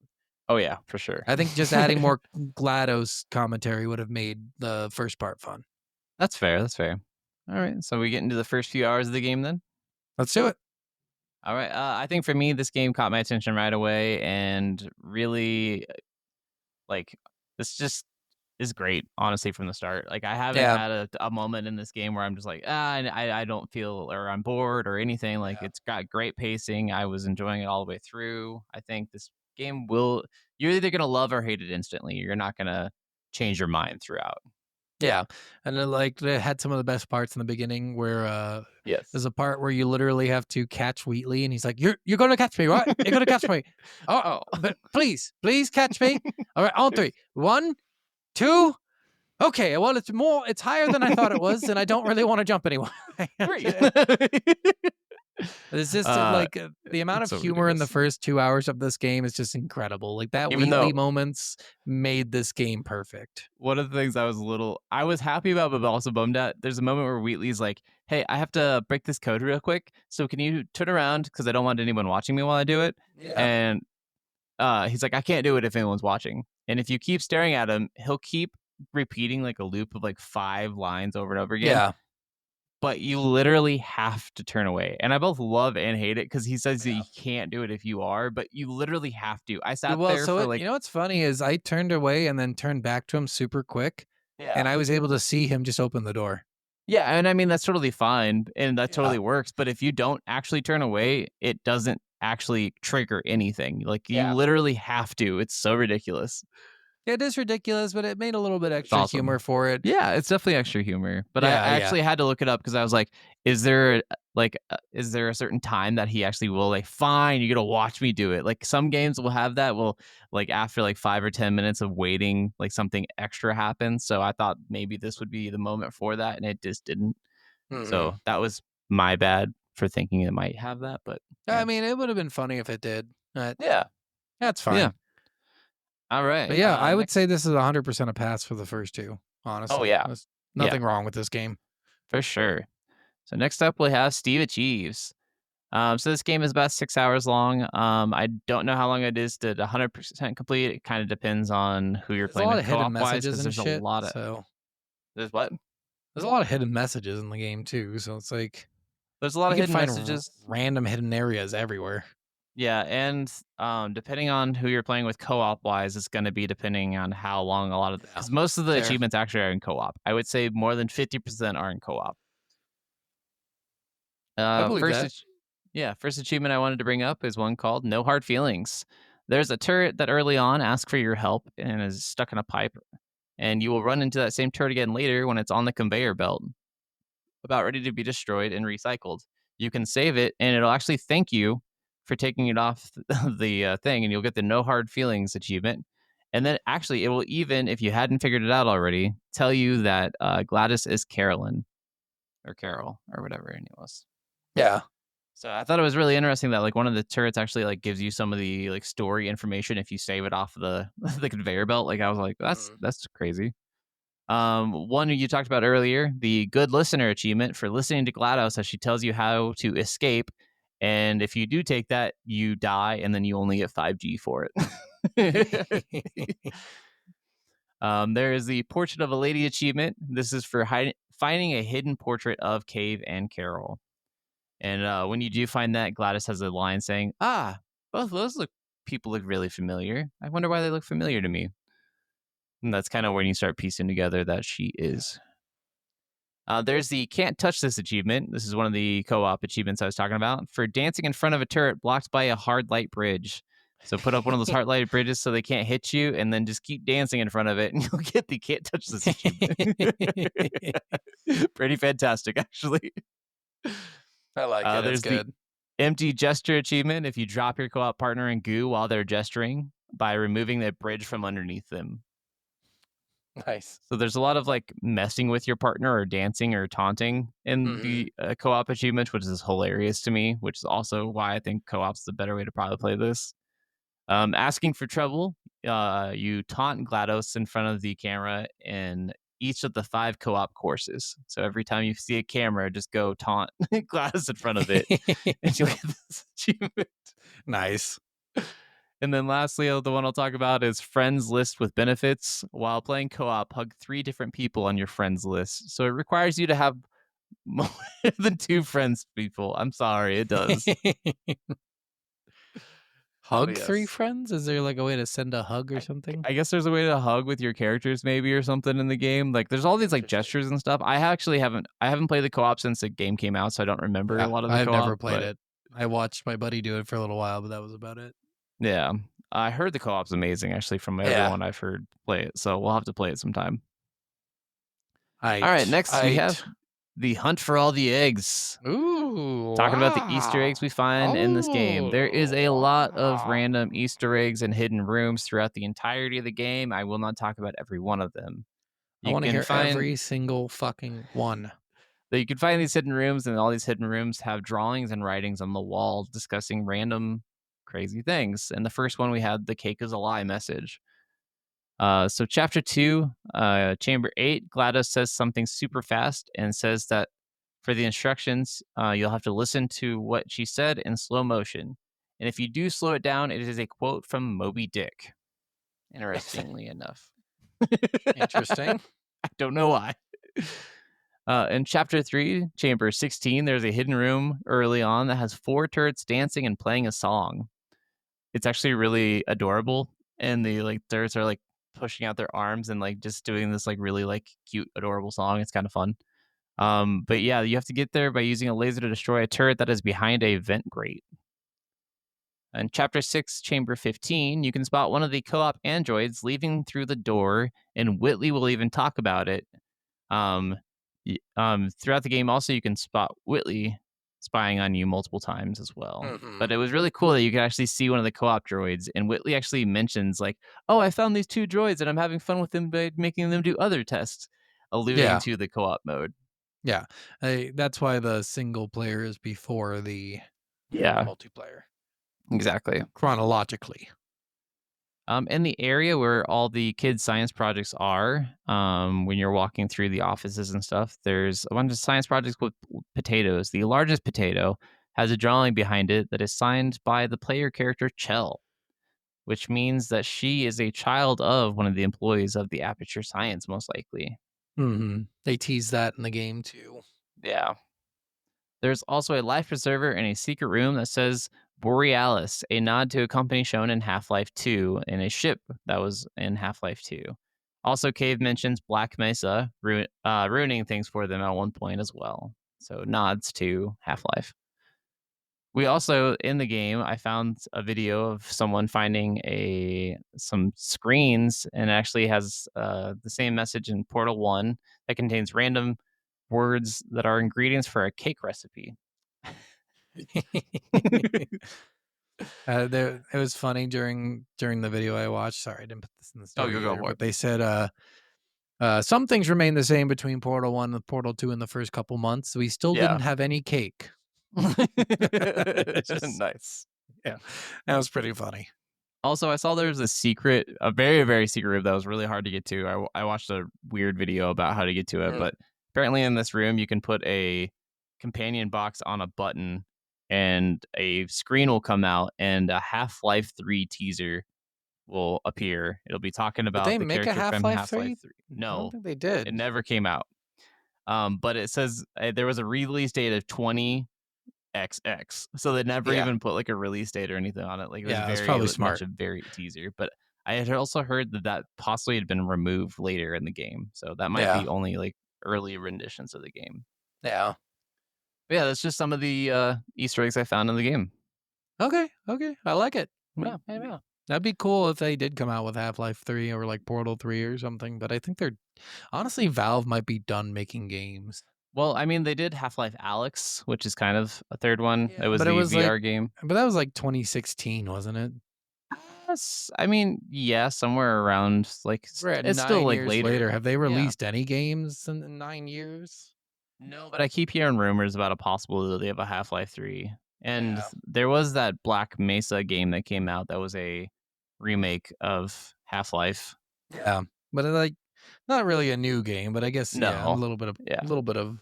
Oh, yeah, for sure. I think just adding more GLaDOS commentary would have made the first part fun. That's fair. All right, so we get into the first few hours of the game then? Let's do it. All right, I think for me, this game caught my attention right away and really, like, this just is great, honestly, from the start. Like, I haven't had a moment in this game where I'm just like, I don't feel, or I'm bored or anything. Like, it's got great pacing. I was enjoying it all the way through. I think this game you're either gonna love or hate it instantly. You're not gonna change your mind throughout. Yeah, and then like they had some of the best parts in the beginning where there's a part where you literally have to catch Wheatley, and he's like, you're gonna catch me, right? You're gonna catch me. Oh, but please catch me. All right, on 3, 1, 2. Okay, well it's higher than I thought it was, and I don't really want to jump anymore. 3. It's just like the amount of humor in the first 2 hours of this game is just incredible. Like that Wheatley moments made this game perfect. One of the things I was happy about, but also bummed at. There's a moment where Wheatley's like, "Hey, I have to break this code real quick. So can you turn around because I don't want anyone watching me while I do it?" Yeah. And he's like, "I can't do it if anyone's watching." And if you keep staring at him, he'll keep repeating like a loop of like 5 lines over and over again. Yeah. But you literally have to turn away. And I both love and hate it because he says that you can't do it if you are, but you literally have to. I sat there for like... You know what's funny is I turned away and then turned back to him super quick. Yeah. And I was able to see him just open the door. Yeah, and I mean that's totally fine and that Yeah. totally works, but if you don't actually turn away, it doesn't actually trigger anything. Like you Yeah. literally have to. It's so ridiculous. It is ridiculous, but it made a little bit It's extra awesome. humor for it. Yeah, it's definitely extra humor. But I Yeah, actually had to look it up because I was like, is there a certain time that he actually will like, fine, you're gonna watch me do it? Like some games will have that. Will like after like 5 or 10 minutes of waiting, like something extra happens. So I thought maybe this would be the moment for that, and it just didn't. Mhm. So that was my bad for thinking it might have that. But I mean, it would have been funny if it did. Yeah. That's fine. yeah, all right. But yeah, I would next- say this is 100% a pass for the first two. Honestly, yeah. there's nothing wrong with this game. for sure. So next up we have Steve Achieves. So this game is about 6 hours long. I don't know how long it is to 100% complete. It kind of depends on who you're There's a playing lot with of hidden co-op wise, messages because and there's shit. a lot of So there's what? there's a lot of hidden messages in the game too. So it's like There's a lot you of can hidden find messages. random hidden areas everywhere. Yeah, and depending on who you're playing with co-op wise, it's going to be depending on how long a lot of because most of the fair. achievements actually are in co-op. I would say more than 50% are in co-op. I believe that. First achievement I wanted to bring up is one called No Hard Feelings. There's a turret that early on asks for your help and is stuck in a pipe, and you will run into that same turret again later when it's on the conveyor belt, about ready to be destroyed and recycled. You can save it, and it'll actually thank you for taking it off the thing, and you'll get the No Hard Feelings achievement. And then actually, it will even, if you hadn't figured it out already, tell you that Gladys is Carolyn or Carol or whatever her name was. Yeah. So I thought it was really interesting that like one of the turrets actually like gives you some of the like story information if you save it off the the conveyor belt. Like I was like, that's crazy. One you talked about earlier, the good listener achievement for listening to GLaDOS as she tells you how to escape. And if you do take that, you die, and then you only get 5G for it. There is the Portrait of a Lady achievement. This is for finding a hidden portrait of Cave and Carol. And when you do find that, Gladys has a line saying, both of those people look really familiar. I wonder why they look familiar to me. And that's kind of when you start piecing together that she is. There's the Can't Touch This achievement. This is one of the co-op achievements I was talking about. For dancing in front of a turret blocked by a hard light bridge. So put up one of those hard lighted bridges so they can't hit you, and then just keep dancing in front of it, and you'll get the Can't Touch This achievement. Pretty fantastic, actually. I like it. There's It's good. the Empty Gesture achievement. If you drop your co-op partner in goo while they're gesturing by removing the bridge from underneath them. Nice. So there's a lot of like messing with your partner or dancing or taunting in the co-op achievement, which is hilarious to me, which is also why I think co-op's the better way to probably play this. Asking for trouble, you taunt GLaDOS in front of the camera in each of the 5 co-op courses. So every time you see a camera, just go taunt GLaDOS in front of it, and you'll get this achievement. Nice. And then lastly, the one I'll talk about is friends list with benefits. While playing co-op, hug 3 different people on your friends list. So it requires you to have more than 2 friends, people. I'm sorry, it does. Hug yes. 3 friends? Is there like a way to send a hug or something? I guess there's a way to hug with your characters maybe or something in the game. Like there's all these like gestures and stuff. I haven't played the co-op since the game came out, so I don't remember a lot of the I've co-op. never played it. I watched my buddy do it for a little while, but that was about it. Yeah. I heard the co-op's amazing actually from everyone I've heard play it. So we'll have to play it sometime. All right, next we have the Hunt for All the Eggs. Ooh. Talking about the Easter eggs we find in this game. There is a lot of random Easter eggs and hidden rooms throughout the entirety of the game. I will not talk about every one of them. I want to hear every single fucking one. You can find these hidden rooms, and all these hidden rooms have drawings and writings on the wall discussing random crazy things. And the first one we had the cake is a lie message. So chapter 2, chamber 8, GLaDOS says something super fast and says that for the instructions, you'll have to listen to what she said in slow motion. And if you do slow it down, it is a quote from Moby Dick. Interestingly enough. Interesting. I don't know why. In chapter 3, chamber 16, there's a hidden room early on that has 4 turrets dancing and playing a song. It's actually really adorable, and the like turrets are like pushing out their arms and like just doing this like really like cute adorable song. It's kind of fun. But yeah, you have to get there by using a laser to destroy a turret that is behind a vent grate. In Chapter 6, Chamber 15, you can spot one of the co-op androids leaving through the door, and Whitley will even talk about it. Throughout the game, also, you can spot Whitley spying on you multiple times as well. Mhm. But it was really cool that you could actually see one of the co-op droids, and Whitley actually mentions, like, oh, I found these 2 droids, and I'm having fun with them by making them do other tests, alluding Yeah. to the co-op mode. Yeah, that's why the single player is before the Yeah, multiplayer exactly. chronologically. In the area where all the kids' science projects are, when you're walking through the offices and stuff, there's a bunch of science projects with potatoes. The largest potato has a drawing behind it that is signed by the player character Chell, which means that she is a child of one of the employees of the Aperture Science, most likely. They tease that in the game too. Yeah. There's also a life preserver in a secret room that says Borealis, a nod to a company shown in Half-Life 2 and a ship that was in Half-Life 2. Also, Cave mentions Black Mesa, ruining things for them at one point as well. So nods to Half-Life. We also, in the game, I found a video of someone finding some screens, and it actually has the same message in Portal 1 that contains random words that are ingredients for a cake recipe. It was funny during the video I watched. Sorry, I didn't put this in the story go either, for but it. they said some things remain the same between Portal 1 and Portal 2 in the first couple months. We still Yeah. didn't have any cake. Just- Nice. Yeah, that was pretty funny. Also, I saw there was a very, very secret room that was really hard to get to. I watched a weird video about how to get to it, but apparently in this room, you can put a companion box on a button and a screen will come out and a Half-Life 3 teaser will appear. It'll be talking about they the make a character from Half-Life Half-Life 3? 3. I No, don't think they did. it never came out. But it says there was a release date of 20XX, so they never Yeah. even put like a release date or anything on it. Like it was Yeah, that's very probably much smart. a very teaser. But I had also heard that possibly had been removed later in the game, so that might be only like early renditions of the game. Yeah. But yeah, that's just some of the Easter eggs I found in the game. Okay. I like it. Yeah. That'd be cool if they did come out with Half-Life 3 or like Portal 3 or something, but I think honestly, Valve might be done making games. Well, I mean, they did Half-Life Alyx, which is kind of a third one. Yeah, it was but the it was VR game. But that was like 2016, wasn't it? Yes, I mean, yeah, somewhere around like We're at it's 9 still like years later. Have they released any games in 9 years? No, but I keep hearing rumors about a possibility of a Half-Life 3. And Yeah. there was that Black Mesa game that came out that was a remake of Half-Life. Yeah, but like not really a new game, but I guess a No. little bit of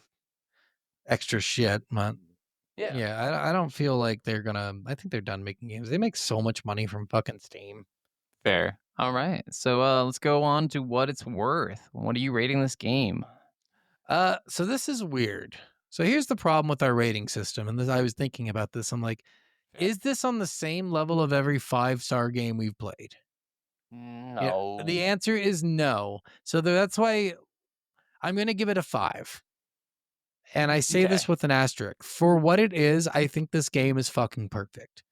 extra shit. But yeah, I don't feel like they're gonna. I think they're done making games. They make so much money from fucking Steam. Fair. All right. So let's go on to what it's worth. What are you rating this game? So this is weird. So here's the problem with our rating system, and I was thinking about this. I'm like, is this on the same level of every 5-star game we've played? No. Yeah, the answer is no. So that's why I'm going to give it a 5. And I say this with an asterisk. For what it is, I think this game is fucking perfect.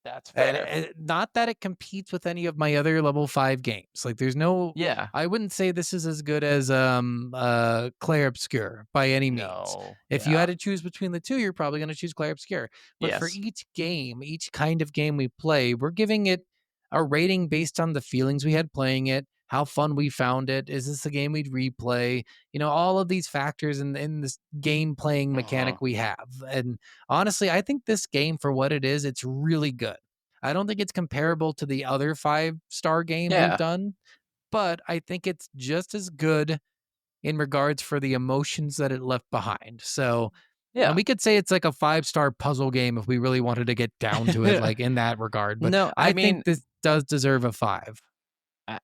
That's fair. And not that it competes with any of my other level 5 games. Like there's no Yeah. I wouldn't say this is as good as Clair Obscur by any means. No. If you had to choose between the two, you're probably going to choose Clair Obscur. But for Yes. each game, each kind of game we play, we're giving it a rating based on the feelings we had playing it, how fun we found it. Is this a game we'd replay? You know, all of these factors in this game playing mechanic we have. And honestly, I think this game, for what it is, it's really good. I don't think it's comparable to the other 5-star games Yeah. we've done, but I think it's just as good in regards for the emotions that it left behind. So, Yeah. and we could say it's like a 5-star puzzle game if we really wanted to get down to it, like in that regard. But No, I I mean, think this does deserve a 5.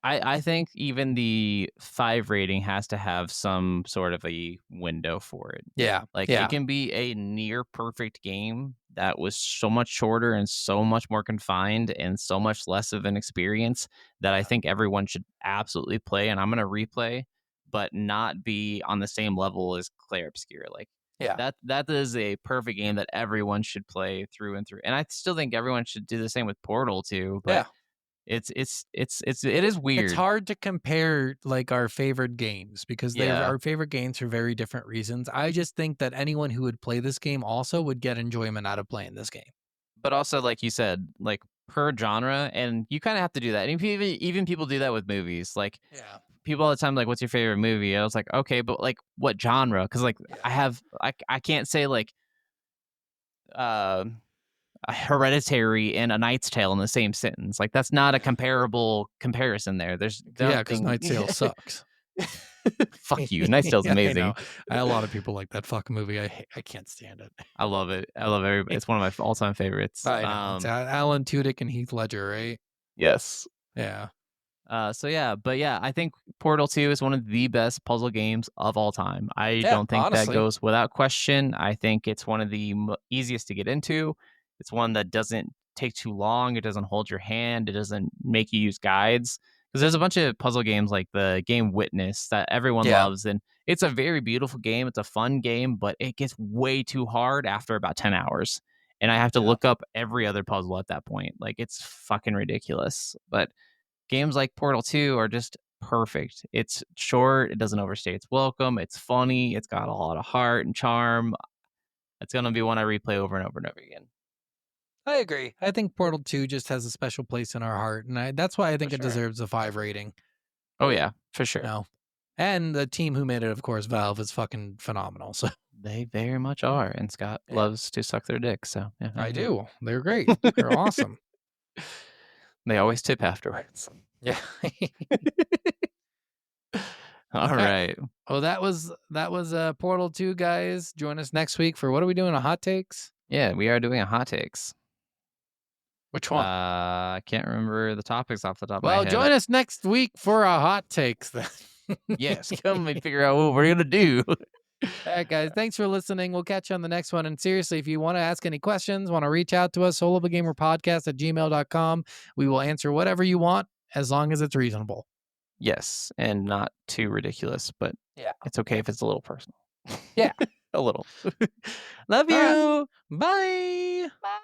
I think even the 5 rating has to have some sort of a window for it. Yeah. Like yeah. it can be a near perfect game that was so much shorter and so much more confined and so much less of an experience that I think everyone should absolutely play, and I'm going to replay. but not be on the same level as Clair Obscur. Like, Yeah. that is a perfect game that everyone should play through and through. And I still think everyone should do the same with Portal too. But Yeah. it is weird. It's hard to compare like our favorite games because they're Yeah. our favorite games for very different reasons. I just think that anyone who would play this game also would get enjoyment out of playing this game. But also, like you said, like per genre, and you kind of have to do that. And even people do that with movies. Like Yeah. people all the time, like, "What's your favorite movie?" I was like, "Okay, but like, what genre?" Because like I can't say like uh, a Hereditary and A Knight's Tale in the same sentence. Like that's not a comparable comparison. There's Yeah, because nothing. Night Sale sucks. Fuck you. Knight's Tale's Yeah, amazing. I know. A lot of people like that fucking movie. I can't stand it. I love it. I love everybody. It's one of my all-time favorites. I know. It's Alan Tudyk and Heath Ledger, right? Yes. Yeah. So yeah, but yeah, I think Portal 2 is one of the best puzzle games of all time. I don't think that honestly. goes without question. I think it's one of the easiest to get into. It's one that doesn't take too long. It doesn't hold your hand. It doesn't make you use guides. Because there's a bunch of puzzle games like the game Witness that everyone loves, and it's a very beautiful game. It's a fun game, but it gets way too hard after about 10 hours. And I have to look up every other puzzle at that point. Like it's fucking ridiculous. But games like Portal 2 are just perfect. It's short, it doesn't overstay its welcome, it's funny, it's got a lot of heart and charm. It's going to be one I replay over and over and over again. I agree. I think Portal 2 just has a special place in our heart, and that's why I think it deserves a 5 rating. Oh yeah, for sure. No. And the team who made it, of course, Valve, is fucking phenomenal. So They very much are, and Scott loves to suck their dick, so yeah. I do. They're great. They're awesome. They always tip afterwards. Yeah. All right. Well, that was Portal 2, guys. Join us next week for what are we doing? A hot takes? Yeah, we are doing a hot takes. Which one? I can't remember the topics off the top of my Well, head. join us next week for a hot takes then. Yes, come and figure out what we're gonna do. All right, guys. Thanks for listening. We'll catch you on the next one. And seriously, if you want to ask any questions, want to reach out to us, soulofagamerpodcast@gmail.com. We will answer whatever you want as long as it's reasonable. Yes, and not too ridiculous, but it's okay if it's a little personal. Yeah. A little. Love you. All right. Bye. Bye.